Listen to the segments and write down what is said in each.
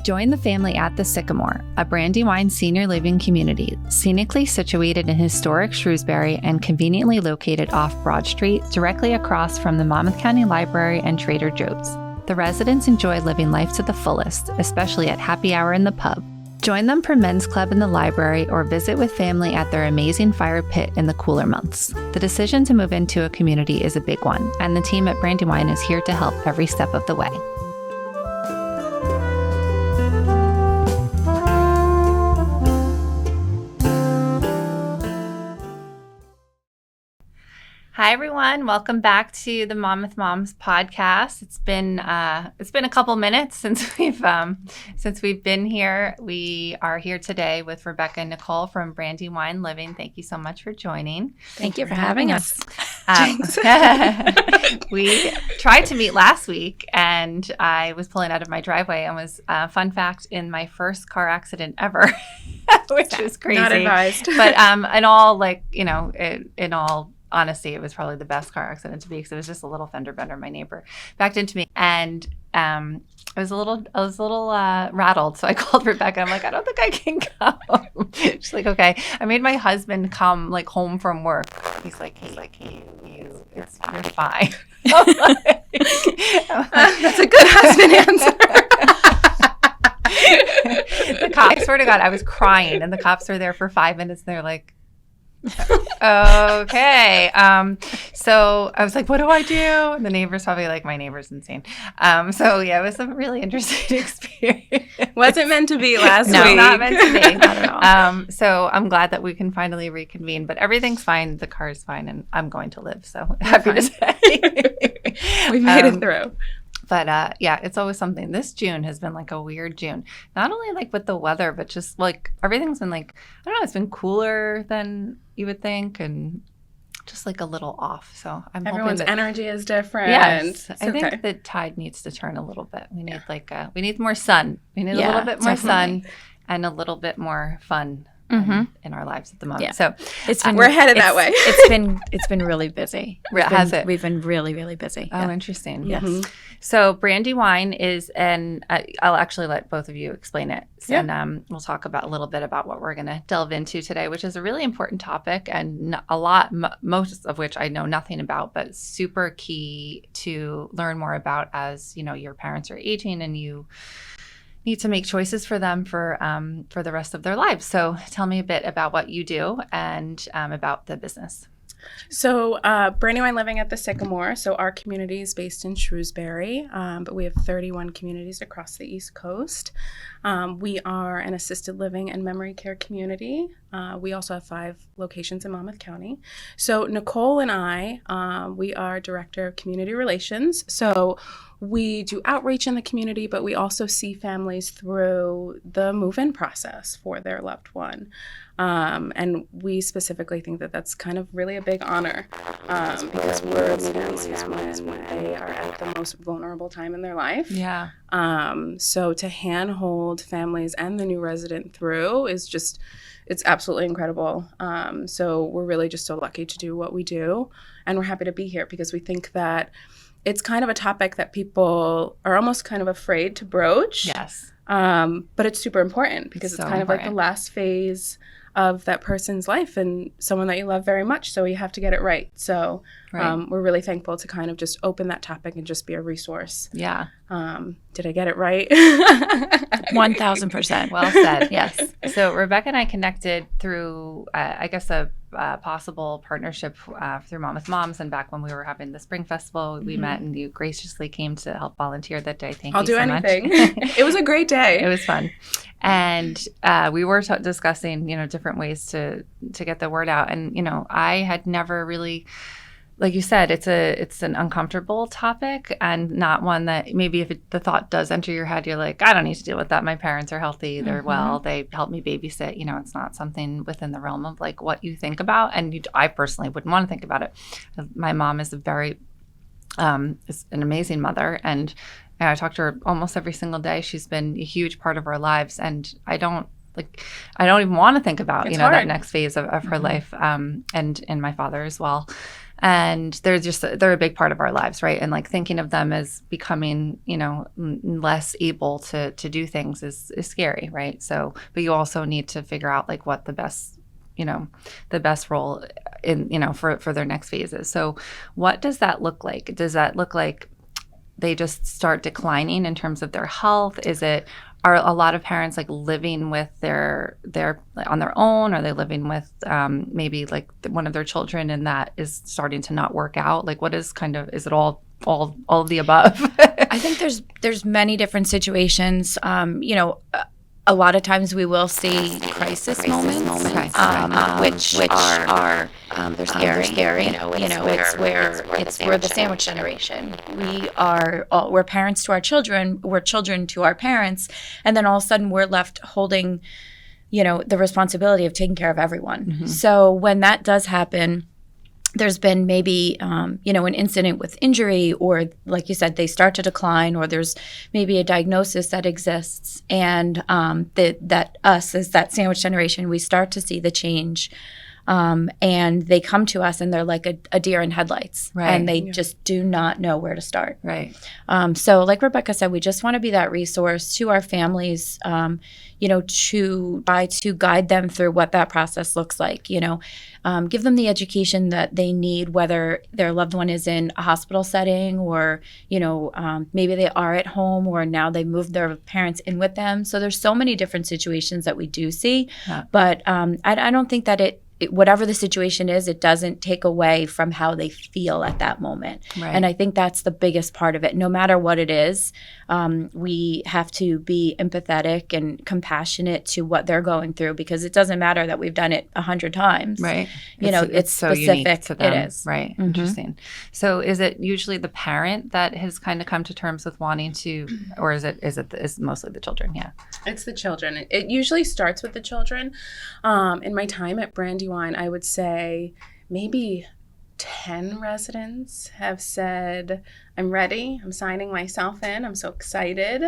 Join the family at the Sycamore, a Brandywine senior living community, scenically situated in historic Shrewsbury and conveniently located off Broad Street, directly across from the Monmouth County Library and Trader Joe's. The residents enjoy living life to the fullest, especially at happy hour in the pub. Join them for men's club in the library or visit with family at their amazing fire pit in the cooler months. The decision to move into a community is a big one, and the team at Brandywine is here to help every step of the way. Hi everyone, welcome back to the Monmouth Moms podcast. It's been a couple minutes since we've been here. We are here today with Rebecca and Nicole from Brandywine Living. Thank you so much for joining. Thank you for having us. We tried to meet last week, and I was pulling out of my driveway and was fun fact in my first car accident ever, which is crazy. Not advised, but in all honesty, it was probably the best car accident to be because it was just a little fender bender. My neighbor backed into me, and I was a little rattled. So I called Rebecca. I'm like, I don't think I can come. She's like, okay. I made my husband come like home from work. He's like, you're fine. That's a good husband answer. I swear to God, I was crying, and the cops were there for 5 minutes. And they're like, okay. So I was like, what do I do? And the neighbor's probably like, my neighbor's insane. So yeah, it was a really interesting experience. Wasn't meant to be last week. No, not meant to be. Not at all. So I'm glad that we can finally reconvene, but everything's fine. The car's fine, and I'm going to live. So happy to say. We made it through. But yeah, it's always something. This June has been like a weird June. Not only like with the weather, but just like everything's been like, I don't know, it's been cooler than you would think and just like a little off. So I'm Everyone's hoping energy is different. Yes. I think the tide needs to turn a little bit. We need we need more sun. We need a little bit more sun and a little bit more fun. In our lives at the moment. Yeah. So we're headed that way. It's been really busy. Has it? We've been really, really busy. Oh, interesting. Yes. Mm-hmm. So Brandywine is I'll actually let both of you explain it. Yep. And we'll talk about a little bit about what we're going to delve into today, which is a really important topic and most of which I know nothing about, but super key to learn more about as, you know, your parents are aging and you need to make choices for them for the rest of their lives. So tell me a bit about what you do and about the business. So Brandywine Living at the Sycamore. So our community is based in Shrewsbury, but we have 31 communities across the East Coast. We are an assisted living and memory care community. We also have 5 locations in Monmouth County. So Nicole and I, we are Director of Community Relations. So we do outreach in the community, but we also see families through the move-in process for their loved one. And we specifically think that that's kind of really a big honor because we're meeting these families when they are at the most vulnerable time in their life. Yeah. So to handhold families and the new resident through is just, it's absolutely incredible. So we're really just so lucky to do what we do. And we're happy to be here because we think that it's kind of a topic that people are almost kind of afraid to broach. Yes. But it's super important because it's kind of like the last phase of that person's life and someone that you love very much. So you have to get it right. So we're really thankful to kind of just open that topic and just be a resource. Yeah. Did I get it right? 1,000%. Well said. Yes. So Rebecca and I connected through, I guess, a possible partnership through Monmouth Moms. And back when we were having the Spring Festival, we met and you graciously came to help volunteer that day. Thank you so much. I'll do anything. It was a great day. It was fun. And we were discussing, different ways to get the word out. And, I had never really, like you said, it's an uncomfortable topic and not one that maybe if the thought does enter your head, you're like, I don't need to deal with that. My parents are healthy. They're well. They help me babysit. It's not something within the realm of like what you think about. And I personally wouldn't want to think about it. My mom is is an amazing mother. And I talk to her almost every single day. She's been a huge part of our lives. And I don't even want to think about, that next phase of her life and my father as well. and they're a big part of our lives, right? And like thinking of them as becoming, less able to do things is scary, right? So, but you also need to figure out like what the best role in, for their next phases. So what does that look like? Does that look like they just start declining in terms of their health? Are a lot of parents like living with their on their own? Are they living with maybe like one of their children and that is starting to not work out? Like what is is it all of the above? I think there's many different situations. A lot of times we will see crisis moments, which are they're scary. We're the sandwich generation. We're parents to our children. We're children to our parents, and then all of a sudden we're left holding, the responsibility of taking care of everyone. Mm-hmm. So when that does happen, there's been maybe, an incident with injury, or like you said, they start to decline, or there's maybe a diagnosis that exists. And that us as that sandwich generation, we start to see the change. And they come to us and they're like a deer in headlights, right. And they just do not know where to start. Right. So like Rebecca said, we just want to be that resource to our families, to try to guide them through what that process looks like, give them the education that they need, whether their loved one is in a hospital setting or, maybe they are at home or now they moved their parents in with them. So there's so many different situations that we do see, but I don't think that whatever the situation is, it doesn't take away from how they feel at that moment. Right. And I think that's the biggest part of it. No matter what it is, we have to be empathetic and compassionate to what they're going through, because it doesn't matter that we've done it 100 times. Right. It's so specific. Unique to them. It is. Right. Mm-hmm. Interesting. So is it usually the parent that has kind of come to terms with wanting to, or is it mostly the children? Yeah. It's the children. It usually starts with the children. In my time at Brandywine, I would say maybe 10 residents have said, I'm ready, I'm signing myself in, I'm so excited,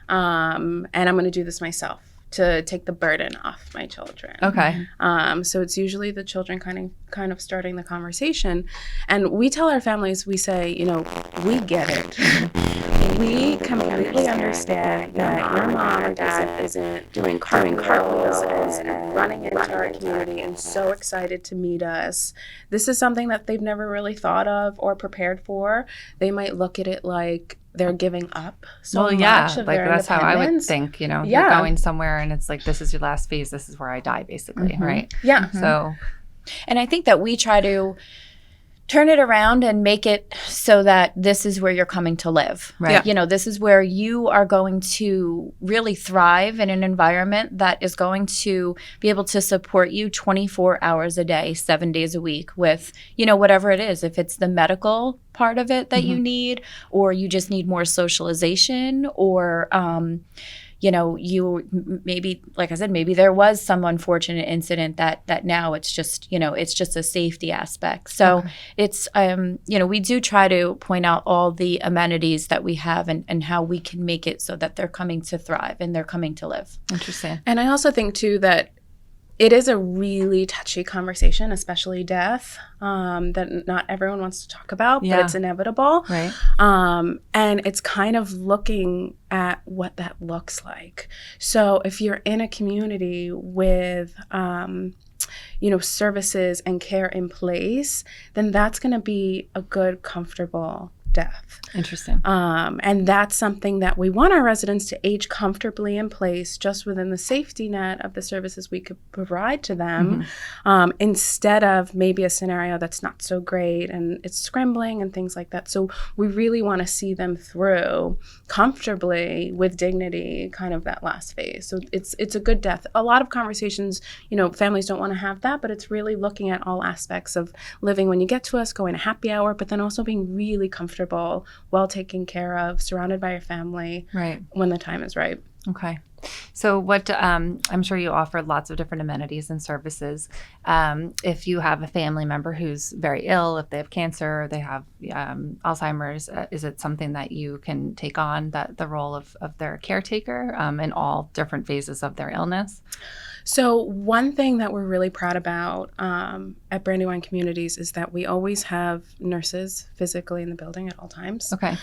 and I'm going to do this myself to take the burden off my children. Okay. So it's usually the children kind of starting the conversation. And we tell our families, we say, we get it. We completely understand that your mom or dad isn't doing cartwheels and running into our community and so excited to meet us. This is something that they've never really thought of or prepared for. They might look at it like they're giving up much of like their that's how I would think, you're going somewhere and it's like, this is your last phase, this is where I die, basically. Mm-hmm. Right? Yeah. Mm-hmm. So, and I think that we try to turn it around and make it so that this is where you're coming to live. Right. This is where you are going to really thrive in an environment that is going to be able to support you 24 hours a day, 7 days a week with, whatever it is. If it's the medical part of it that you need, or you just need more socialization, or you maybe, like I said, maybe there was some unfortunate incident that now it's just, it's just a safety aspect. So it's, we do try to point out all the amenities that we have and how we can make it so that they're coming to thrive and they're coming to live. Interesting. And I also think too that it is a really touchy conversation, especially death, that not everyone wants to talk about, but it's inevitable. Right. And it's kind of looking at what that looks like. So if you're in a community with, services and care in place, then that's going to be a good, comfortable death. Interesting. And that's something that we want our residents to age comfortably in place, just within the safety net of the services we could provide to them, instead of maybe a scenario that's not so great and it's scrambling and things like that. So we really want to see them through comfortably with dignity, kind of that last phase. So it's a good death. A lot of conversations, families don't want to have that, but it's really looking at all aspects of living when you get to us, going to happy hour, but then also being really comfortable, well taken care of, surrounded by your family, right, when the time is right. Okay. So what, I'm sure you offer lots of different amenities and services. If you have a family member who's very ill, if they have cancer, they have Alzheimer's, is it something that you can take on, that the role of their caretaker in all different phases of their illness? So one thing that we're really proud about at Brandywine Communities is that we always have nurses physically in the building at all times. Okay.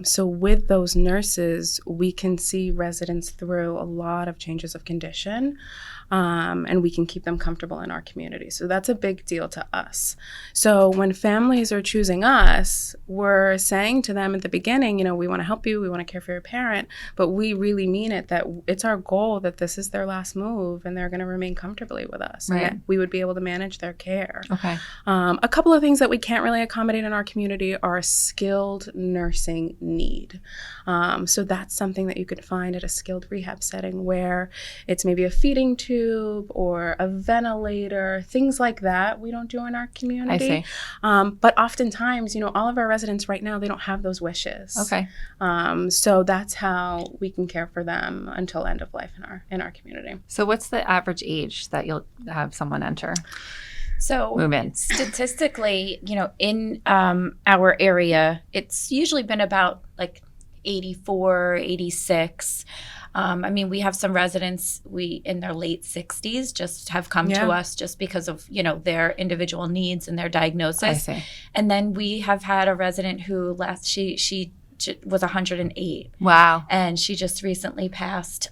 So with those nurses, we can see residents through a lot of changes of condition, and we can keep them comfortable in our community. So that's a big deal to us. So when families are choosing us, we're saying to them at the beginning, we want to help you, we want to care for your parent, but we really mean it, that it's our goal that this is their last move and they're going to remain comfortably with us. Right. And that we would be able to manage their care. Okay. A couple of things that we can't really accommodate in our community are a skilled nursing need. So that's something that you could find at a skilled rehab setting, where it's maybe a feeding tube or a ventilator, things like that we don't do in our community. I see. But oftentimes, all of our residents right now, they don't have those wishes. Okay. So that's how we can care for them until end of life in our community. So what's the average age that you'll have someone enter? So Move in. statistically, in our area, it's usually been about like 84, 86. We have some residents in their late 60s just have come to us just because of, their individual needs and their diagnosis. I see. And then we have had a resident who she was 108. Wow. And she just recently passed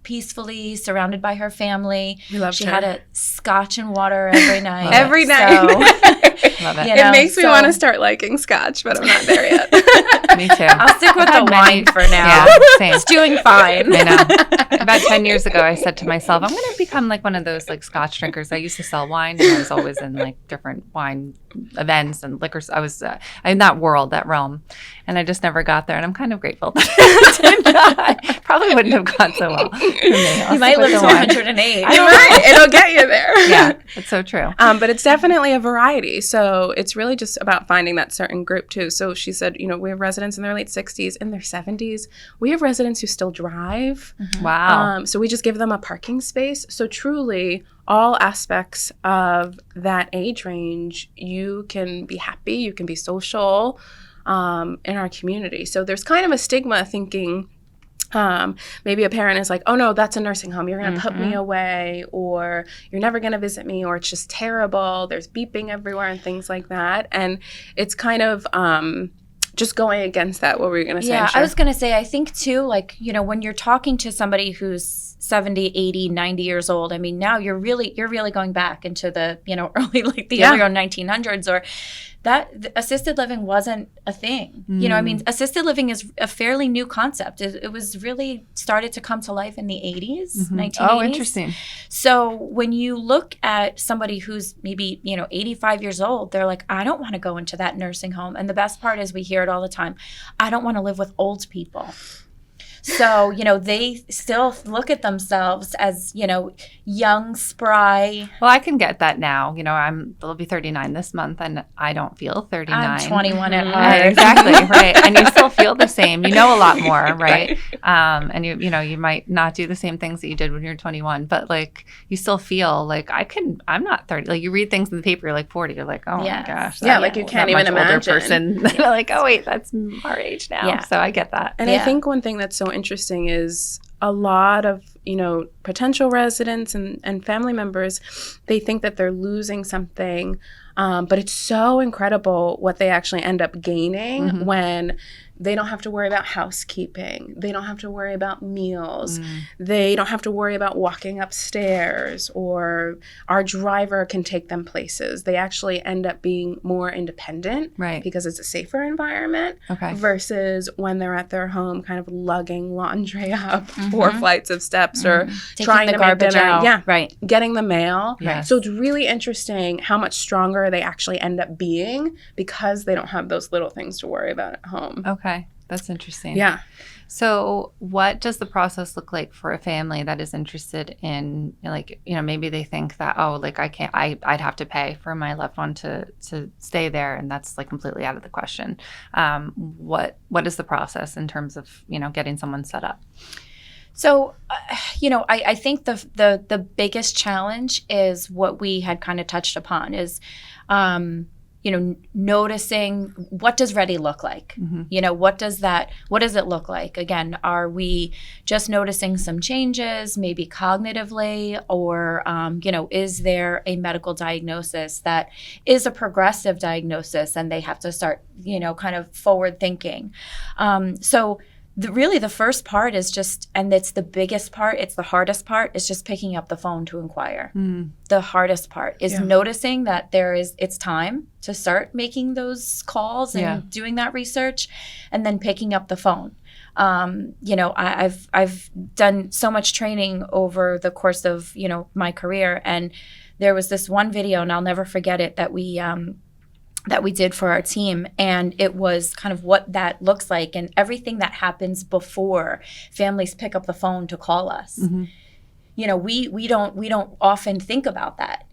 peacefully, surrounded by her family. We loved she her. had a scotch and water every night. Every night. So, Love it. It makes me want to start liking scotch, but I'm not there yet. Me too. I'll stick with the wine for now. Yeah, same. It's doing fine. I know. About 10 years ago, I said to myself, I'm going to become like one of those like scotch drinkers. I used to sell wine, and I was always in like different wine events and liquors. I was in that world, that realm, and I just never got there. And I'm kind of grateful that I did not. Probably wouldn't have gone so well for me. You might live to 108. You might. It'll get you there. Yeah, it's so true. But it's definitely a variety. So it's really just about finding that certain group too. So she said, we have residents in their late 60s, in their 70s. We have residents who still drive. Wow. So we just give them a parking space. So truly, all aspects of that age range, you can be happy, you can be social in our community. So there's kind of a stigma thinking maybe a parent is like, oh no, that's a nursing home. You're going to put me away, or you're never going to visit me, or it's just terrible. There's beeping everywhere and things like that. And it's kind of just going against that. What were you going to say? Yeah, Sure. I was going to say, I think too, like, when you're talking to somebody who's 70, 80, 90 years old, now you're really going back into the, early 1900s, or that assisted living wasn't a thing. Assisted living is a fairly new concept. It was really started to come to life in the 80s, 1980s. Oh, interesting. So when you look at somebody who's maybe, 85 years old, they're like, I don't want to go into that nursing home. And the best part is we hear it all the time. I don't want to live with old people. So, they still look at themselves as, young, spry. Well, I can get that now. I'll be 39 this month, and I don't feel 39. I'm 21 at heart. Exactly, right. And you still feel the same. You know a lot more, right? And you might not do the same things that you did when you were 21, but like you still feel like I'm not 30. Like you read things in the paper, you're like 40. You're like, oh my gosh. Yeah, like you can't even imagine. Older person. Like, oh wait, that's our age now. Yeah. So I get that. And I think one thing that's so interesting is a lot of, potential residents and family members, they think that they're losing something, but it's so incredible what they actually end up gaining when they don't have to worry about housekeeping. They don't have to worry about meals. They don't have to worry about walking upstairs, or our driver can take them places. They actually end up being more independent, Right. because it's a safer environment, Okay. versus when they're at their home kind of lugging laundry up 4 flights of steps or Taking trying the to make garbage dinner. out. Yeah, Right. getting the mail. Yes. So it's really interesting how much stronger they actually end up being because they don't have those little things to worry about at home. Okay. That's interesting. Yeah. So what does the process look like for a family that is interested in, maybe they think that, I'd have to pay for my loved one to stay there, and that's like completely out of the question. What is the process in terms of, getting someone set up? So, I think the biggest challenge is what we had kind of touched upon is, noticing what does ready look like? What does it look like? Again, are we just noticing some changes, maybe cognitively, or, is there a medical diagnosis that is a progressive diagnosis and they have to start, kind of forward thinking? So really the first part is just, and it's the biggest part, it's the hardest part, is just picking up the phone to inquire. The hardest part is noticing that it's time to start making those calls and doing that research, and then picking up the phone. I've done so much training over the course of, my career, and there was this one video, and I'll never forget it, that we did for our team, and it was kind of what that looks like and everything that happens before families pick up the phone to call us. We don't often think about that,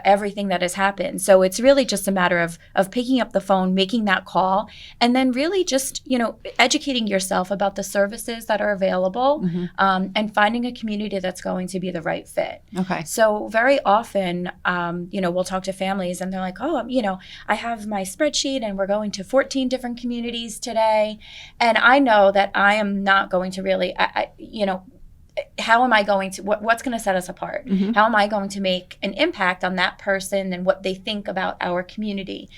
everything that has happened. So it's really just a matter of picking up the phone, making that call, and then really just, educating yourself about the services that are available, and finding a community that's going to be the right fit. Okay. So very often, we'll talk to families and they're like, oh, I have my spreadsheet and we're going to 14 different communities today. And I know that I am not going to really, how am I going to, what's going to set us apart? How am I going to make an impact on that person and what they think about our community?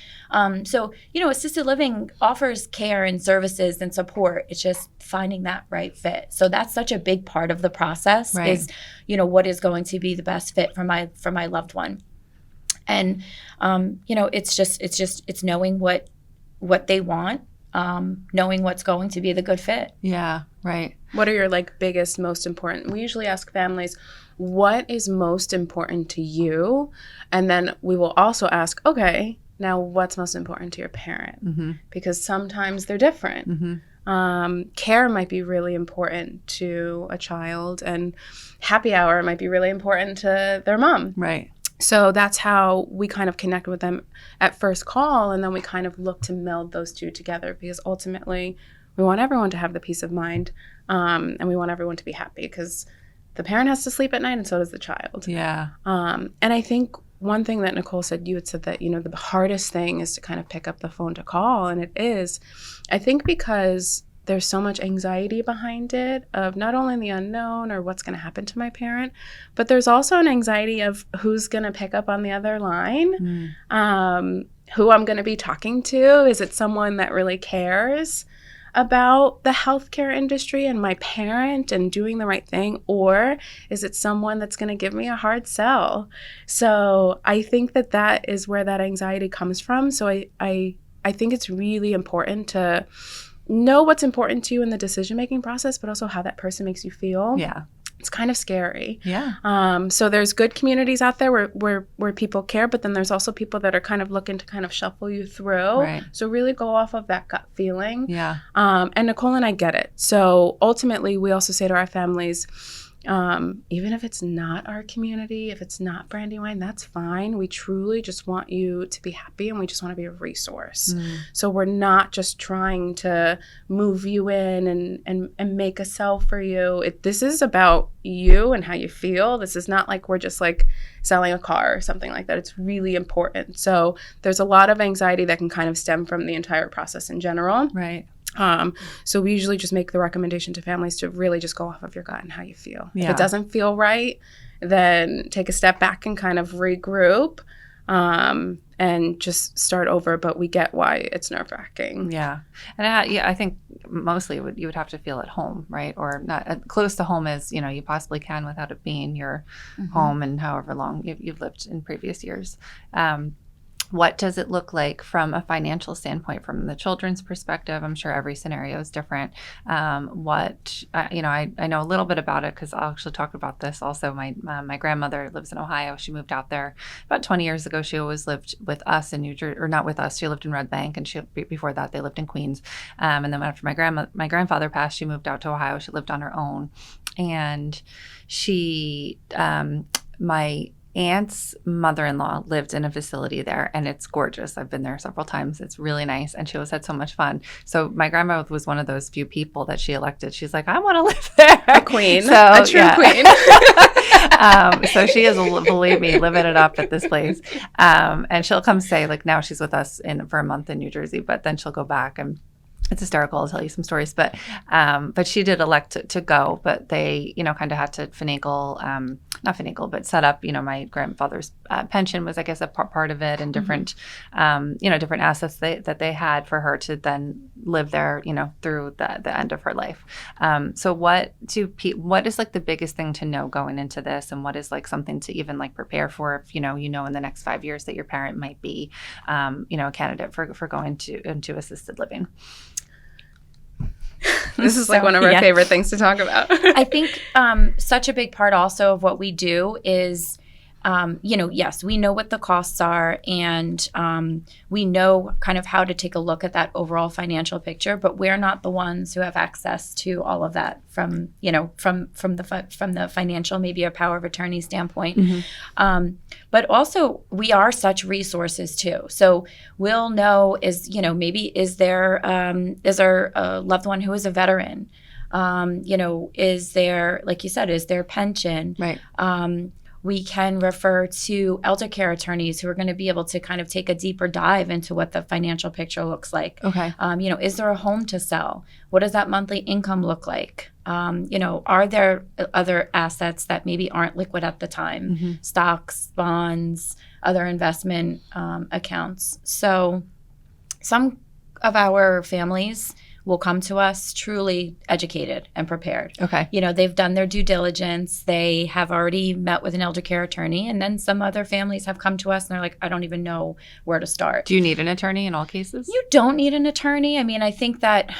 So, assisted living offers care and services and support. It's just finding that right fit. So that's such a big part of the process, is, what is going to be the best fit for my loved one. And, it's knowing what they want, knowing what's going to be the good fit. Yeah, right. What are your biggest, most important? We usually ask families, what is most important to you? And then we will also ask, okay, now what's most important to your parent? Because sometimes they're different. Care might be really important to a child, and happy hour might be really important to their mom. Right. So that's how we kind of connect with them at first call, and then we kind of look to meld those two together, because ultimately we want everyone to have the peace of mind, and we want everyone to be happy, because the parent has to sleep at night and so does the child. Yeah. And I think one thing that Nicole said, you had said that, the hardest thing is to kind of pick up the phone to call, and it is, I think, because there's so much anxiety behind it, of not only the unknown or what's going to happen to my parent, but there's also an anxiety of who's going to pick up on the other line, who I'm going to be talking to. Is it someone that really cares about the healthcare industry and my parent and doing the right thing, or is it someone that's going to give me a hard sell? So I think that is where that anxiety comes from. So I think it's really important to know what's important to you in the decision-making process, but also how that person makes you feel. Yeah. It's kind of scary. Yeah. So there's good communities out there where people care, but then there's also people that are kind of looking to kind of shuffle you through. Right. So really go off of that gut feeling. Yeah. And Nicole and I get it. So ultimately, we also say to our families, even if it's not our community, if it's not Brandywine, that's fine. We truly just want you to be happy, and we just want to be a resource. So we're not just trying to move you in and make a sell for you. This is about you and how you feel. This is not like we're just selling a car or something like that. It's really important. So there's a lot of anxiety that can kind of stem from the entire process in general. Right. So we usually just make the recommendation to families to really just go off of your gut and how you feel. Yeah. If it doesn't feel right, then take a step back and kind of regroup, and just start over. But we get why it's nerve-wracking. Yeah. And I think mostly you would have to feel at home, right? Or not close to home as, you possibly can without it being your home and however long you've lived in previous years. What does it look like from a financial standpoint, from the children's perspective? I'm sure every scenario is different. I know a little bit about it because I'll actually talk about this also. My grandmother lives in Ohio. She moved out there about 20 years ago. She always lived with us in New Jersey, or not with us. She lived in Red Bank, and before that they lived in Queens. And then after my grandfather passed, she moved out to Ohio. She lived on her own, and my aunt's mother-in-law lived in a facility there, and it's gorgeous. I've been there several times. It's really nice, and she always had so much fun. So my grandma was one of those few people that she elected. She's like, I want to live there. A queen. So, a true queen. So she is, believe me, living it up at this place. And she'll come stay, like now she's with us for a month in New Jersey, but then she'll go back, and it's hysterical. I'll tell you some stories, but she did elect to go, but they, kind of had to not finagle, but set up, my grandfather's pension was, I guess, a part of it, and different, different assets that they had for her to then live there, through the end of her life. So what is like the biggest thing to know going into this, and what is like something to even like prepare for if, in the next 5 years that your parent might be, a candidate for going into assisted living? This is like one of our favorite things to talk about. I think such a big part also of what we do is, yes, we know what the costs are, and we know kind of how to take a look at that overall financial picture, but we're not the ones who have access to all of that from the financial, maybe a power of attorney standpoint. Mm-hmm. But also we are such resources too. So we'll know maybe is there a loved one who is a veteran? Is there, like you said, is there pension? Right. We can refer to elder care attorneys who are going to be able to kind of take a deeper dive into what the financial picture looks like. Okay. Is there a home to sell? What does that monthly income look like? Are there other assets that maybe aren't liquid at the time? Mm-hmm. Stocks, bonds, other investment accounts. So some of our families will come to us truly educated and prepared. Okay. They've done their due diligence. They have already met with an elder care attorney. And then some other families have come to us and they're like, I don't even know where to start. Do you need an attorney in all cases? You don't need an attorney. I mean, I think that,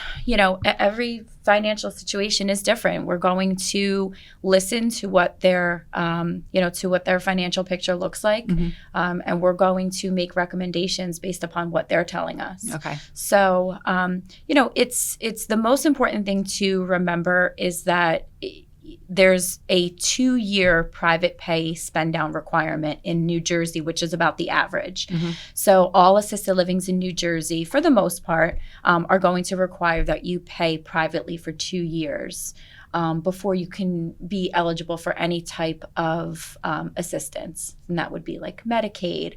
every financial situation is different. We're going to listen to what their, financial picture looks like. Mm-hmm. And we're going to make recommendations based upon what they're telling us. Okay. So, it's the most important thing to remember is that there's a 2-year private pay spend down requirement in New Jersey, which is about the average. Mm-hmm. So all assisted livings in New Jersey, for the most part, are going to require that you pay privately for 2 years before you can be eligible for any type of assistance. And that would be like Medicaid,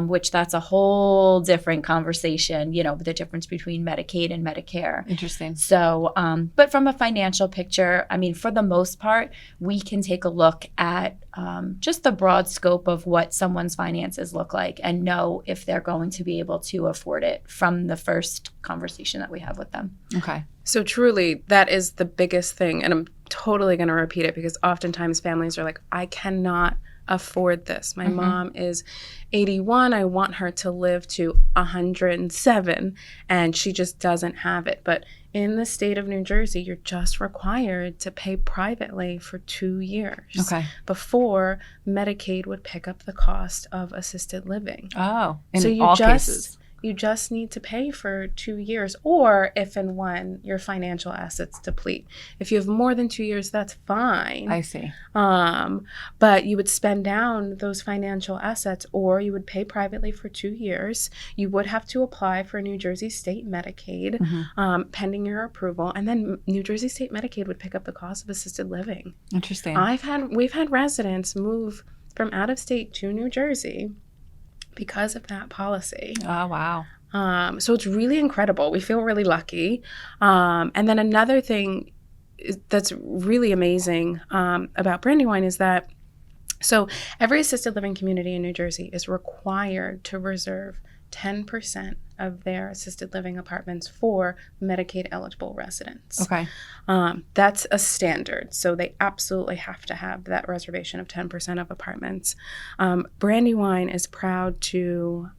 which that's a whole different conversation, the difference between Medicaid and Medicare. Interesting. So, but from a financial picture, I mean, for the most part, we can take a look at just the broad scope of what someone's finances look like and know if they're going to be able to afford it from the first conversation that we have with them. Okay. So truly, that is the biggest thing. And I'm totally going to repeat it because oftentimes families are like, I cannot afford this. My mom is 81. I want her to live to 107, and she just doesn't have it. But in the state of New Jersey, you're just required to pay privately for 2 years before Medicaid would pick up the cost of assisted living. Oh, in all cases. You just need to pay for 2 years, or if and when your financial assets deplete. If you have more than 2 years, that's fine. I see. But you would spend down those financial assets, or you would pay privately for 2 years. You would have to apply for New Jersey State Medicaid, pending your approval, and then New Jersey State Medicaid would pick up the cost of assisted living. Interesting. We've had residents move from out of state to New Jersey because of that policy. Oh, wow. So it's really incredible. We feel really lucky. And then another thing that's really amazing about Brandywine is that, so every assisted living community in New Jersey is required to reserve 10% of their assisted living apartments for Medicaid eligible residents. Okay. That's a standard. So they absolutely have to have that reservation of 10% of apartments. Brandywine is proud to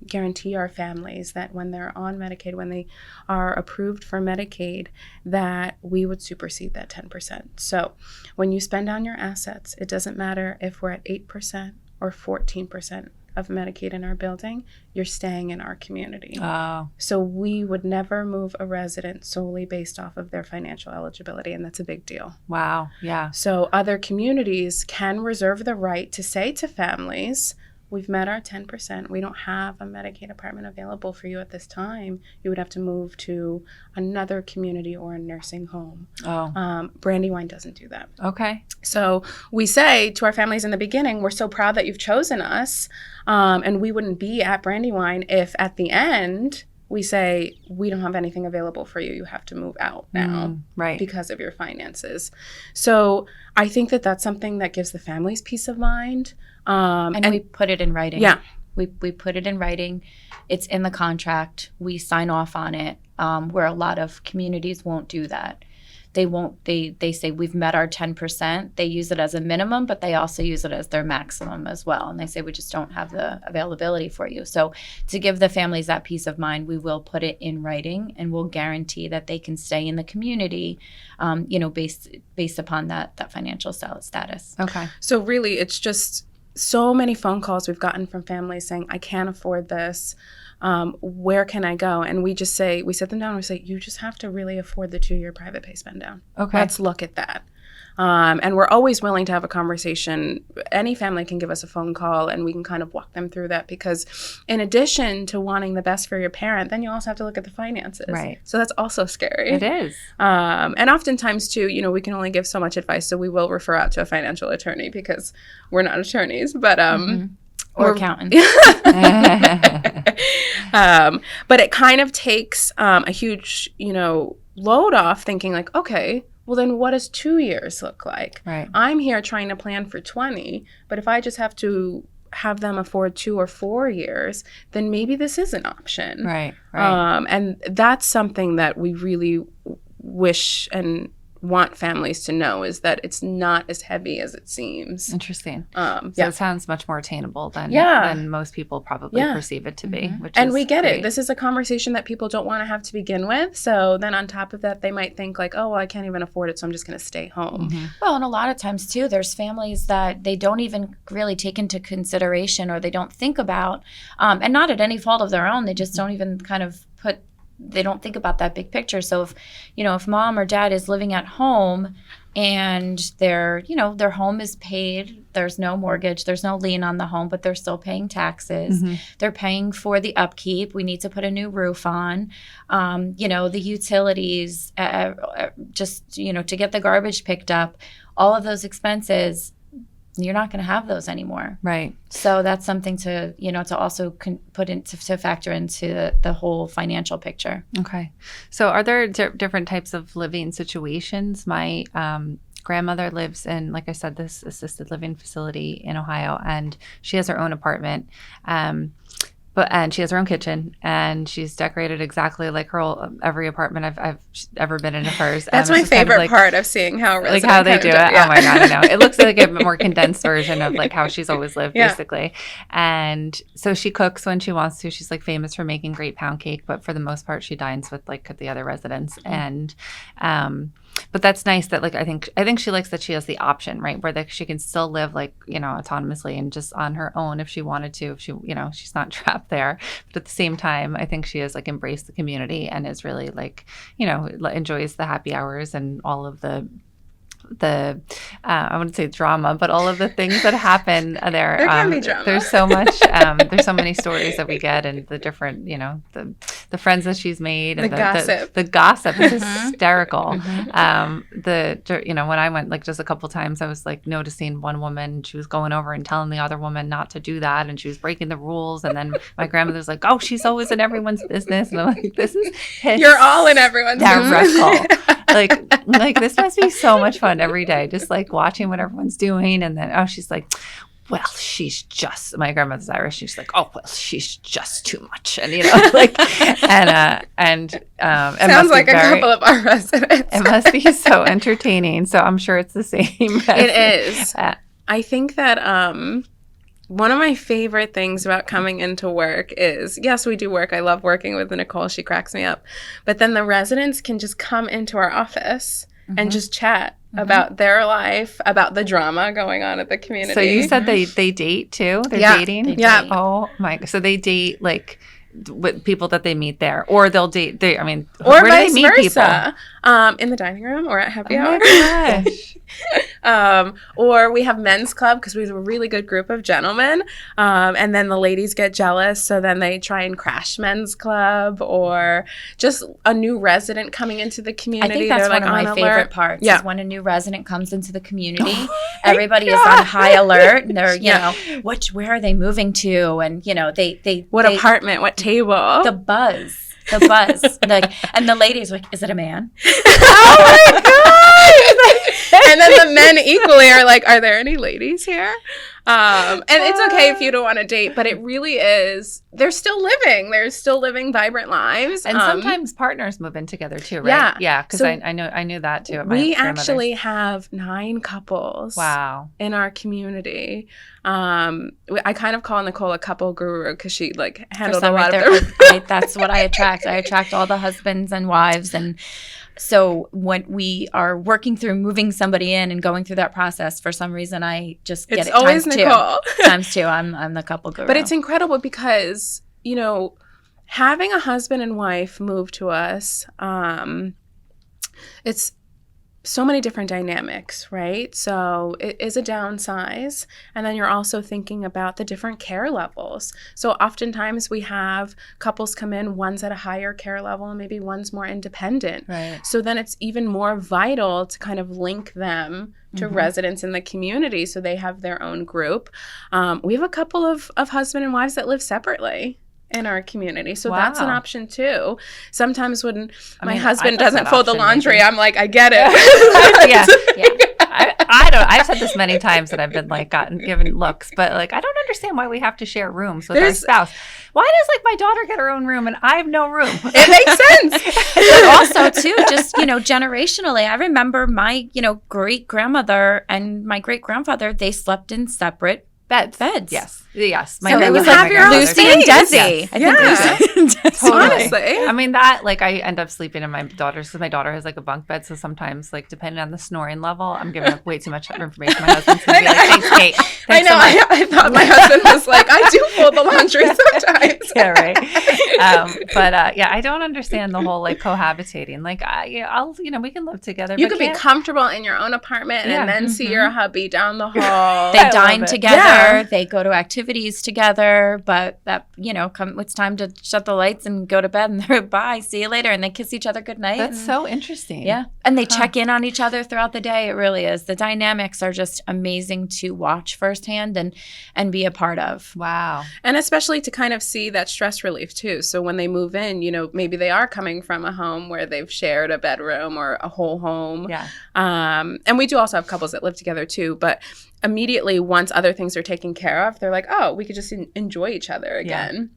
guarantee our families that when they're on Medicaid, when they are approved for Medicaid, that we would supersede that 10%. So when you spend down your assets, it doesn't matter if we're at 8% or 14% of Medicaid in our building, you're staying in our community. Oh. So we would never move a resident solely based off of their financial eligibility, and that's a big deal. Wow, yeah. So other communities can reserve the right to say to families, we've met our 10%. We don't have a Medicaid apartment available for you at this time. You would have to move to another community or a nursing home. Oh. Brandywine doesn't do that. Okay. So we say to our families in the beginning, we're so proud that you've chosen us, and we wouldn't be at Brandywine if at the end we say, we don't have anything available for you. You have to move out now right. because of your finances. So I think that that's something that gives the families peace of mind. And we put it in writing. Yeah. We put it in writing. It's in the contract. We sign off on it, where a lot of communities won't do that. They won't. They say we've met our 10%. They use it as a minimum, but they also use it as their maximum as well. And they say we just don't have the availability for you. So to give the families that peace of mind, we will put it in writing, and we'll guarantee that they can stay in the community, based upon that financial status. Okay. So really, it's just so many phone calls we've gotten from families saying, I can't afford this. Where can I go? And we sit them down and we say, you just have to really afford the 2-year private pay spend down. Okay. Let's look at that. And we're always willing to have a conversation. Any family can give us a phone call and we can kind of walk them through that, because in addition to wanting the best for your parent, then you also have to look at the finances. Right. So that's also scary. It is. And oftentimes too, we can only give so much advice. So we will refer out to a financial attorney because we're not attorneys, but, Or accountants. But it kind of takes a huge, load off, thinking like, okay, well then what does 2 years look like? Right. I'm here trying to plan for 20, but if I just have to have them afford 2 or 4 years, then maybe this is an option. Right. Right. And that's something that we really wish and want families to know, is that it's not as heavy as it seems. Interesting. Yeah. So it sounds much more attainable than most people probably perceive it to be. Which And is we get great. it. This is a conversation that people don't want to have to begin with. So then on top of that, they might think like, oh, well, I can't even afford it, so I'm just going to stay home. Well, and a lot of times too, there's families that they don't even really take into consideration, or they don't think about, and not at any fault of their own. They just don't even they don't think about that big picture. So if mom or dad is living at home and their home is paid, there's no mortgage, there's no lien on the home, but they're still paying taxes. They're paying for the upkeep. We need to put a new roof on, the utilities, to get the garbage picked up, all of those expenses. You're not going to have those anymore. Right. So that's something to, to also put into to factor into the whole financial picture. Okay. So are there different types of living situations? My grandmother lives in, like I said, this assisted living facility in Ohio, and she has her own apartment. And she has her own kitchen, and she's decorated exactly like every apartment I've ever been in of hers. That's my favorite part of seeing how how they do it. Yeah. Oh my God, I know. It looks like a more condensed version of like how she's always lived, basically. And so she cooks when she wants to. She's like famous for making great pound cake, but for the most part, she dines with like the other residents. And but that's nice that like I think she likes that she has the option, right, where she can still live like autonomously and just on her own if she wanted to. If she she's not trapped there, but at the same time, I think she has like embraced the community and is really like enjoys the happy hours and all of the I wouldn't say drama, but all of the things that happen there. There can be drama. There's so much. There's so many stories that we get, and the different, the friends that she's made, and the gossip is hysterical. When I went like just a couple times, I was like noticing one woman. She was going over and telling the other woman not to do that, and she was breaking the rules. And then my grandmother's like, "Oh, she's always in everyone's business," and I'm like, "This is you're all in everyone's business." like this must be so much fun every day, just like watching what everyone's doing. And then she's like, well, she's just, my grandmother's Irish, she's like, oh well, she's just too much. And sounds like a couple of our residents. It must be so entertaining. So I'm sure it's the same. It is. I think that one of my favorite things about coming into work is, yes, we do work. I love working with Nicole. She cracks me up. But then the residents can just come into our office and just chat about their life, about the drama going on at the community. So you said they date too? They're dating? They yeah. date. Oh my. So they date like with people that they meet there, or they'll date. Or or where do vice they meet versa, in the dining room or at happy hour. Oh my gosh. Or we have men's club because we have a really good group of gentlemen, and then the ladies get jealous, so then they try and crash men's club, or just a new resident coming into the community. I think that's They're one like of my on favorite alert. parts. Yeah. Is when a new resident comes into the community, everybody is on high alert, and they're where are they moving to, and they What apartment? What table? the buzz. And the ladies are like, is it a man? Oh my god! And then the men equally are like, are there any ladies here? And it's okay if you don't want to date, but it really is. They're still living. They're still living vibrant lives. And sometimes partners move in together too, right? Yeah, because So I knew that too. At my we grandmother's. actually have 9 couples. Wow. In our community. I kind of call Nicole a couple guru because she handled a lot of that's what I attract. I attract all the husbands and wives, and so when we are working through moving somebody in and going through that process, for some reason I just get it's it always times Nicole. 2. Times 2. I'm the couple guru. But it's incredible because, having a husband and wife move to us, it's so many different dynamics, right? So it is a downsize. And then you're also thinking about the different care levels. So oftentimes we have couples come in, one's at a higher care level and maybe one's more independent. Right. So then it's even more vital to kind of link them to residents in the community so they have their own group. We have a couple of husband and wives that live separately in our community. So that's an option too. Sometimes when my husband doesn't fold the laundry, I'm like, I get it. Yeah. I've said this many times that I've been given looks, but I don't understand why we have to share rooms with our spouse. Why does my daughter get her own room and I have no room? It makes sense. But also too, just, generationally, I remember my, great grandmother and my great grandfather, they slept in separate beds. Yes. So it was like Lucy and Desi. I think Lucy and Desi. Totally. Honestly. That I end up sleeping in my daughter's because my daughter has a bunk bed. So sometimes depending on the snoring level, I'm giving up way too much information. My husband's going to be like, thanks, Kate. I know. I thought my husband was like, I do fold the laundry sometimes. Yeah, right. But I don't understand the whole cohabitating. We can live together. You but could be comfortable in your own apartment and then see your hubby down the hall. They dine together. Yeah. They go to activities together. But that, it's time to shut the lights and go to bed. And they're bye. See you later. And they kiss each other goodnight. That's so interesting. Yeah. And they check in on each other throughout the day. It really is. The dynamics are just amazing to watch firsthand and be a part of. Wow. And especially to kind of see that stress relief too. So when they move in, maybe they are coming from a home where they've shared a bedroom or a whole home. Yeah. And we do also have couples that live together too. But immediately once other things are taken care of, they're like, oh, we could just enjoy each other again.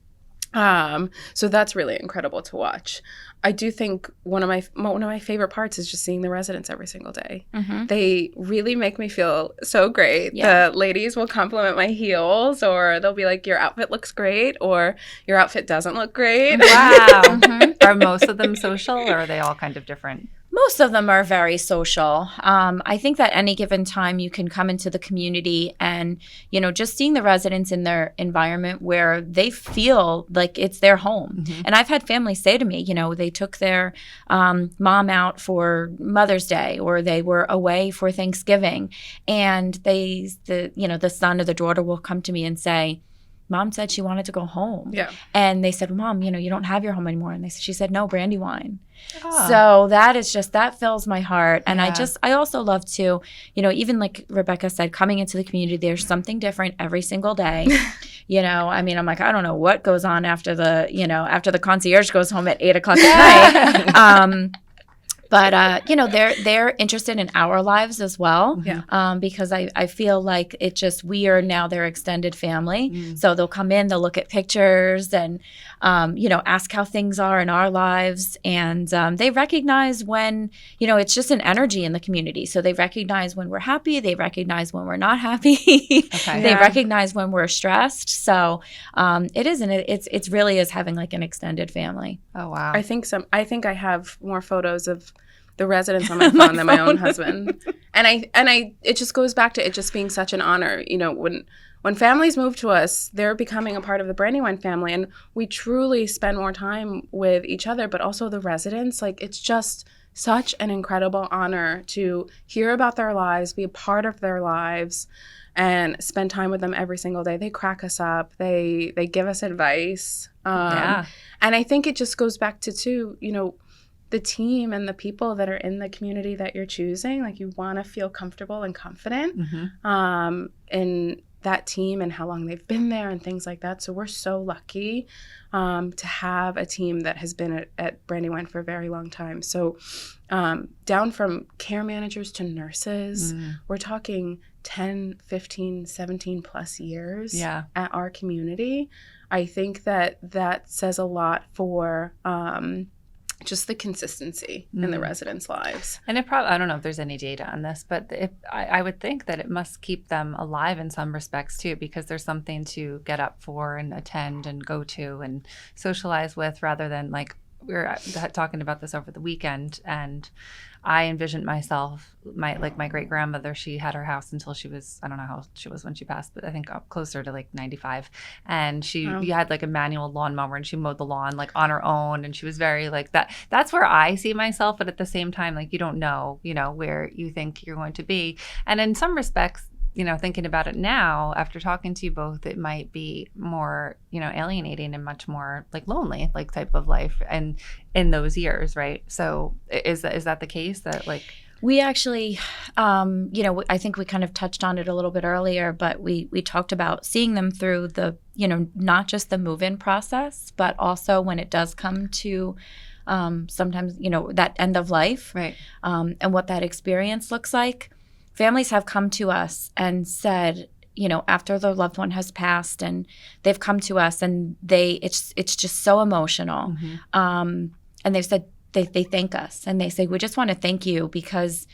Yeah. So that's really incredible to watch. I do think one of my favorite parts is just seeing the residents every single day. Mm-hmm. They really make me feel so great. Yeah. The ladies will compliment my heels, or they'll be like, your outfit looks great, or your outfit doesn't look great. Wow. Mm-hmm. Are most of them social, or are they all kind of different? Most of them are very social. I think that any given time you can come into the community and, just seeing the residents in their environment where they feel like it's their home. Mm-hmm. And I've had families say to me, they took their mom out for Mother's Day, or they were away for Thanksgiving. And the son or the daughter will come to me and say, Mom said she wanted to go home. Yeah. And they said, Mom, you don't have your home anymore. And she said, no, Brandywine. Oh. So that fills my heart. And I also love to, even like Rebecca said, coming into the community, there's something different every single day. I'm like, I don't know what goes on after the concierge goes home at 8:00 at night. But, they're interested in our lives as well. Yeah. Because I feel like we are now their extended family. Mm. So they'll come in, they'll look at pictures and, ask how things are in our lives. And they recognize when, it's just an energy in the community. So they recognize when we're happy. They recognize when we're not happy. Okay. They recognize when we're stressed. So it really is having like an extended family. Oh, wow. I think I have more photos of the residents on my phone than my own husband. And it just goes back to it just being such an honor. when families move to us, they're becoming a part of the Brandywine family, and we truly spend more time with each other, but also the residents. Like, it's just such an incredible honor to hear about their lives, be a part of their lives, and spend time with them every single day. They crack us up. They give us advice. And I think it just goes back to, too, you know, the team and the people that are in the community that you're choosing. Like, you want to feel comfortable and confident in that team and how long they've been there and things like that. So we're so lucky to have a team that has been at Brandywine for a very long time. So down from care managers to nurses, we're talking 10, 15, 17 plus years at our community. I think that says a lot for just the consistency in the residents' lives. And it probably, I don't know if there's any data on this, but I would think that it must keep them alive in some respects too, because there's something to get up for and attend and go to and socialize with, rather than, like, we were talking about this over the weekend, and I envisioned myself, my great grandmother, she had her house until she was, I don't know how old she was when she passed, but I think closer to like 95. And she had like a manual lawnmower, and she mowed the lawn like on her own. And she was very like that. That's where I see myself. But at the same time, like, you don't know, where you think you're going to be. And in some respects, thinking about it now, after talking to you both, it might be more, alienating and much more like lonely, like type of life, and in those years, right? So is that the case, that like? We actually, I think we kind of touched on it a little bit earlier, but we talked about seeing them through the, not just the move-in process, but also when it does come to sometimes, that end of life, right? And what that experience looks like. Families have come to us and said, after their loved one has passed, and they've come to us, and it's just so emotional. And they've said they thank us, and they say, we just want to thank you because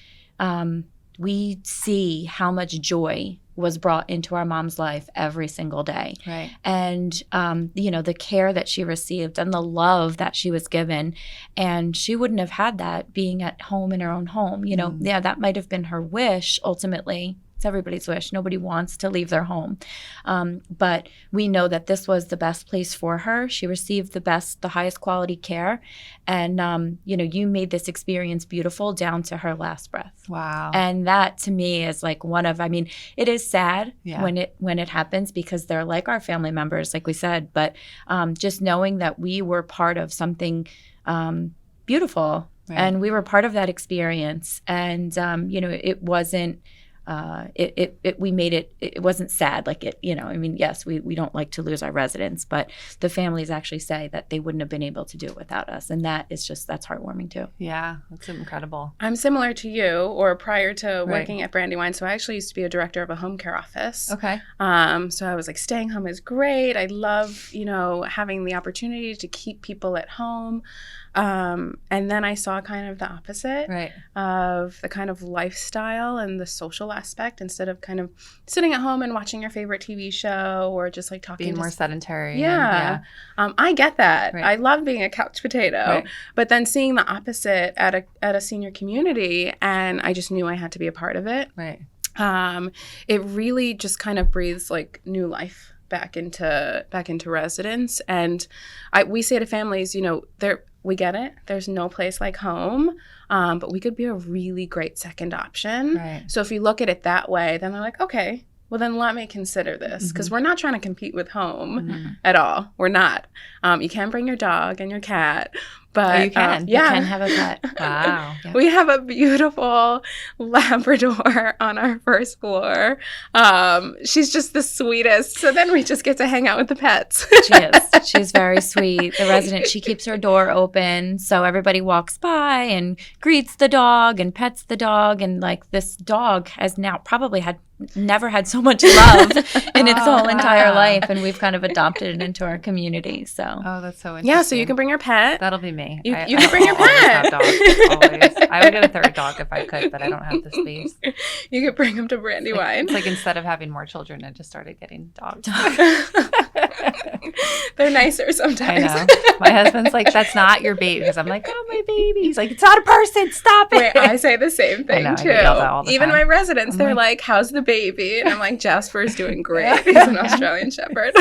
we see how much joy was brought into our mom's life every single day. Right. And, the care that she received and the love that she was given. And she wouldn't have had that being at home in her own home. That might have been her wish ultimately. It's everybody's wish. Nobody wants to leave their home. But we know that this was the best place for her. She received the highest quality care. And, you made this experience beautiful down to her last breath. Wow. And that to me is like it is sad when it happens, because they're like our family members, like we said, but just knowing that we were part of something beautiful, and we were part of that experience. And, it wasn't, we made it wasn't sad, like it, yes, we don't like to lose our residents, but the families actually say that they wouldn't have been able to do it without us. And that's heartwarming too. Yeah, that's incredible. I'm similar to you, or prior to working at Brandywine. So I actually used to be a director of a home care office. Okay. So I was like, staying home is great. I love, having the opportunity to keep people at home. And then I saw kind of the opposite of the kind of lifestyle and the social aspect, instead of kind of sitting at home and watching your favorite TV show, or just like talking. Being more sedentary. Yeah. I get that. Right. I love being a couch potato, but then seeing the opposite at a senior community, and I just knew I had to be a part of it. Right. It really just kind of breathes like new life back into residents. And we say to families, we get it. There's no place like home, but we could be a really great second option. Right. So if you look at it that way, then they're like, okay, well then let me consider this, because we're not trying to compete with home at all. We're not. You can bring your dog and your cat, but you can. You can have a pet. Wow. Yep. We have a beautiful Labrador on our first floor. She's just the sweetest. So then we just get to hang out with the pets. She is. She's very sweet. The resident, she keeps her door open, so everybody walks by and greets the dog and pets the dog. And like, this dog has now probably never had so much love in its whole entire life, and we've kind of adopted it into our community. So that's so interesting. Yeah, so you can bring your pet. That'll be me. You can bring your pet. Have dogs, always. I would get a third dog if I could, but I don't have the space. You could bring them to Brandywine. It's like instead of having more children, I just started getting dogs. They're nicer I sometimes. know. My husband's like, that's not your baby. Because I'm like, oh, my baby. He's like, it's not a person. Stop it. Wait, I say the same thing know, I too. get yelled at all the Even time. my residents, I'm they're like- like, how's the baby? And I'm like, Jasper's doing great. He's an Australian Shepherd.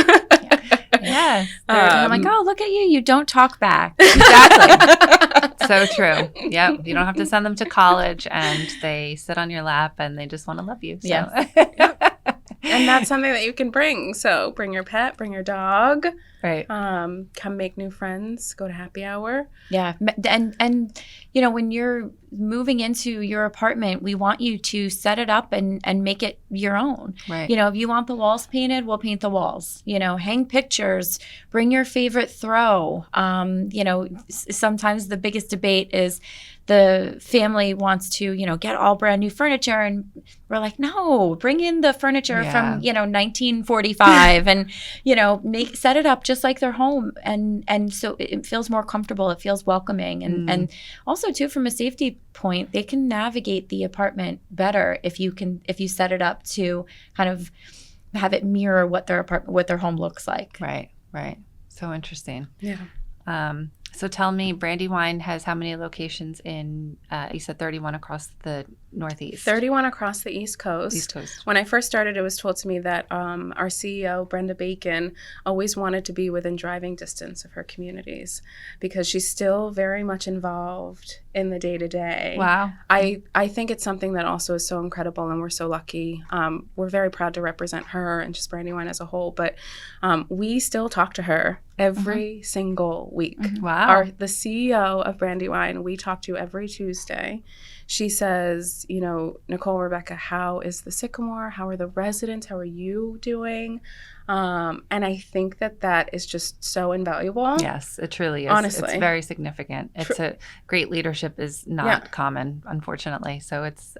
Yes. And I'm like, oh, look at you. You don't talk back. Exactly. So true. Yep. You don't have to send them to college, and they sit on your lap and they just want to love you. So. Yes. And that's something that you can bring. So bring your pet, bring your dog, Right. come make new friends, go to happy hour. Yeah. And you know, when you're moving into your apartment, we want you to set it up and make it your own. Right. You know, if you want the walls painted, we'll paint the walls. You know, hang pictures, bring your favorite throw. You know, sometimes the biggest debate is the family wants to, you know, get all brand new furniture, and we're like, no, bring in the furniture from, you know, 1945 and, you know, set it up just like their home. And so it feels more comfortable. It feels welcoming. And also too, from a safety point, they can navigate the apartment better if you set it up to kind of have it mirror what their home looks like. Right. Right. So interesting. Yeah. So tell me, Brandywine has how many locations in, you said 31 across the Northeast? 31 across the East Coast. East Coast. When I first started, it was told to me that our CEO, Brenda Bacon, always wanted to be within driving distance of her communities because she's still very much involved in the day-to-day. Wow. I think it's something that also is so incredible, and we're so lucky. We're very proud to represent her and just Brandywine as a whole, but we still talk to her every single week. Wow. The CEO of Brandywine, we talk to every Tuesday. She says, you know, Nicole, Rebecca, how is the Sycamore? How are the residents? How are you doing? And I think that is just so invaluable. Yes, it truly is. Honestly. It's very significant. It's a great leadership is not common, unfortunately. So it's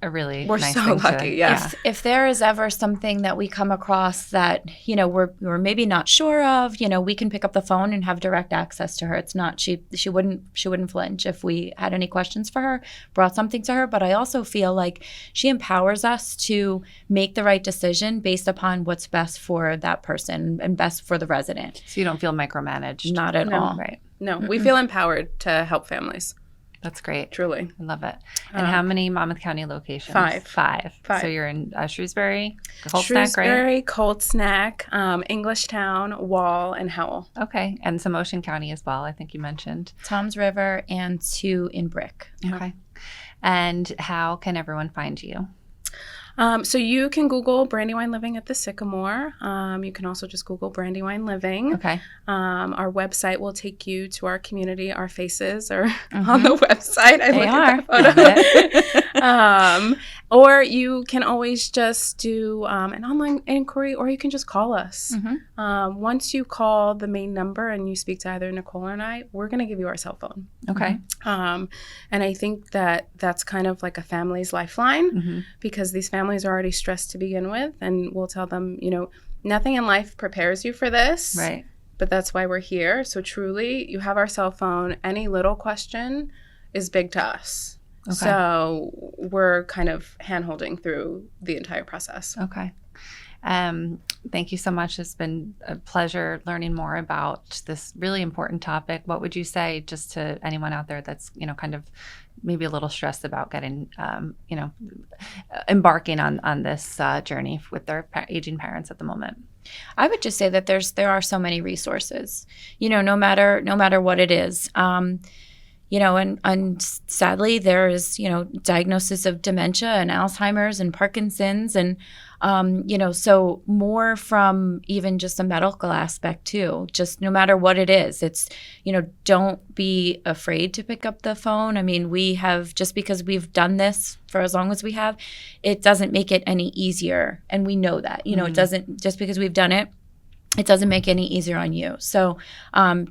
a really We're nice so thing lucky, yeah. If there is ever something that we come across that, you know, we're maybe not sure of, you know, we can pick up the phone and have direct access to her. It's not she wouldn't flinch if we had any questions for her, brought something to her. But I also feel like she empowers us to make the right decision based upon what's best for that person and best for the resident. So you don't feel micromanaged. Not at all. Right. No, we feel empowered to help families. That's great. Truly. I love it. And how many Monmouth County locations? 5. Five. Five. So you're in Shrewsbury, Cold Snack, right? Shrewsbury, Cold Snack, Englishtown, Wall, and Howell. Okay. And some Ocean County as well, I think you mentioned. Tom's River and 2 in Brick. Okay. And how can everyone find you? So you can Google Brandywine Living at the Sycamore. You can also just Google Brandywine Living. Okay. Our website will take you to our community. Our faces are on the website. I They look are. at that photo. Or you can always just do an online inquiry, or you can just call us. Once you call the main number and you speak to either Nicole or I, we're going to give you our cell phone. Okay. And I think that's kind of like a family's lifeline because these families are already stressed to begin with, and we'll tell them, you know, nothing in life prepares you for this. Right. But that's why we're here. So truly, you have our cell phone. Any little question is big to us. Okay. So we're kind of hand-holding through the entire process. Okay. Thank you so much. It's been a pleasure learning more about this really important topic. What would you say just to anyone out there that's, you know, kind of maybe a little stressed about getting, you know, embarking on this journey with their aging parents at the moment? I would just say that there are so many resources, you know, no matter what it is. You know, and sadly, there is, you know, diagnosis of dementia and Alzheimer's and Parkinson's and, you know, so more from even just a medical aspect too, just no matter what it is, it's, you know, don't be afraid to pick up the phone. I mean, just because we've done this for as long as we have, it doesn't make it any easier. And we know that, you know, it doesn't, just because we've done it, it doesn't make it any easier on you. So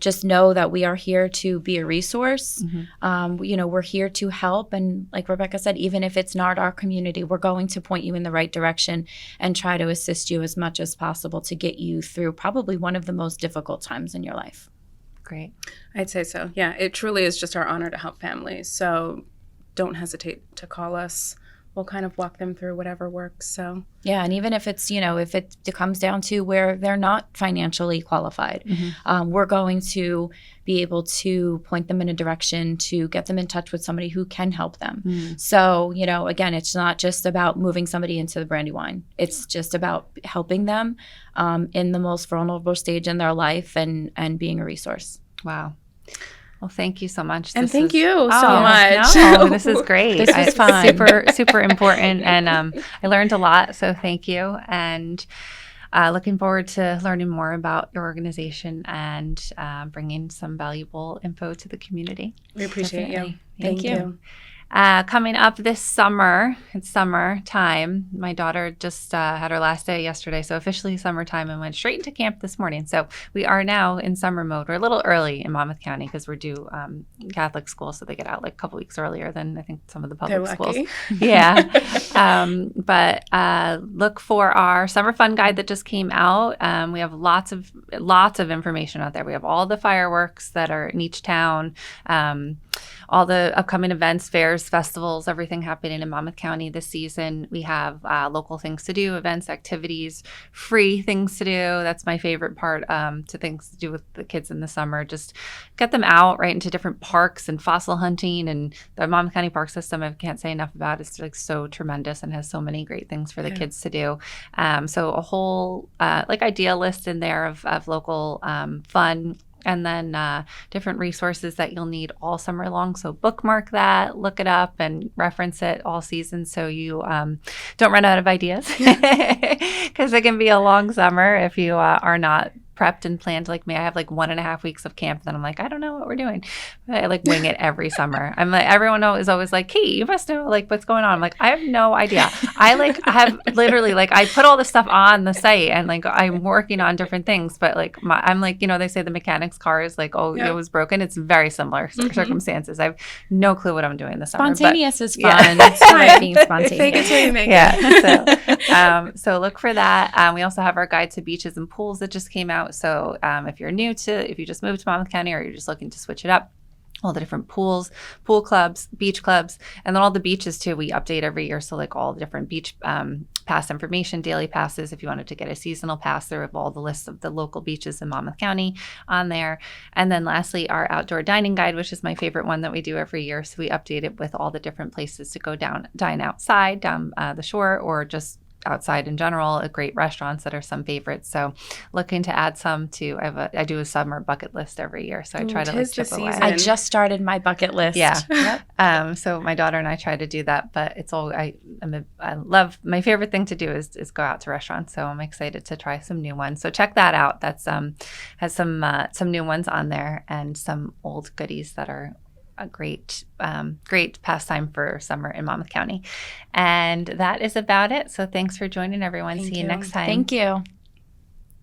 just know that we are here to be a resource. You know, we're here to help. And like Rebecca said, even if it's not our community, we're going to point you in the right direction and try to assist you as much as possible to get you through probably one of the most difficult times in your life. Great. I'd say so. Yeah, it truly is just our honor to help families. So don't hesitate to call us. we'll kind of walk them through whatever works. So Yeah, and even if it's, if it comes down to where they're not financially qualified, we're going to be able to point them in a direction to get them in touch with somebody who can help them. So, again, it's not just about moving somebody into the Brandywine. It's just about helping them in the most vulnerable stage in their life and being a resource. Wow. Well, thank you so much. And This thank is- you so Oh, much. No, this is great. This was It's fun. Super, super important. And I learned a lot. So thank you. And looking forward to learning more about your organization and bringing some valuable info to the community. We appreciate you. Definitely. Thank Thank you. Coming up this summer, it's summertime. My daughter just had her last day yesterday, so officially summertime, and went straight into camp this morning. So we are now in summer mode. We're a little early in Monmouth County because we're due Catholic school, so they get out like a couple weeks earlier than I think some of the They're public schools. lucky. Yeah. But look for our summer fun guide that just came out. We have lots of information out there. We have all the fireworks that are in each town, all the upcoming events, fairs, festivals, everything happening in Monmouth County this season. We have local things to do, events, activities, free things to do. That's my favorite part, to things to do with the kids in the summer. Just get them out right into different parks and fossil hunting, and the Monmouth County park system, I can't say enough about. It's like so tremendous and has so many great things for the kids to do. So a whole idea list in there of local fun, and then different resources that you'll need all summer long. So bookmark that, look it up, and reference it all season so you don't run out of ideas, because it can be a long summer if you are not prepped and planned like me. I have like 1.5 weeks of camp, then I'm like, I don't know what we're doing. I like wing it every summer. I'm like, everyone is always like, hey, you must know like what's going on. I'm like, I have no idea. I like have literally like I put all this stuff on the site and like I'm working on different things, but like I'm like, they say the mechanic's car is like, it was broken. It's very similar circumstances. I have no clue what I'm doing this summer. Spontaneous is fun. Yeah. It's fun being spontaneous. Fake it till you make it. Yeah. So look for that. We also have our guide to beaches and pools that just came out. So if you just moved to Monmouth County or you're just looking to switch it up, all the different pools, pool clubs, beach clubs, and then all the beaches too, we update every year. So like all the different beach pass information, daily passes, if you wanted to get a seasonal pass, there are all the lists of the local beaches in Monmouth County on there. And then lastly, our outdoor dining guide, which is my favorite one that we do every year. So we update it with all the different places to go dine outside, down the shore, or just outside in general, great restaurants that are some favorites. So looking to add some to, I do a summer bucket list every year. So I try to like chip away. I just started my bucket list. Yeah. So my daughter and I try to do that, but it's all, I love, my favorite thing to do is go out to restaurants. So I'm excited to try some new ones. So check that out. That's, has some new ones on there and some old goodies that are a great pastime for summer in Monmouth County. And that is about it. So thanks for joining, everyone. See you next time. Thank you.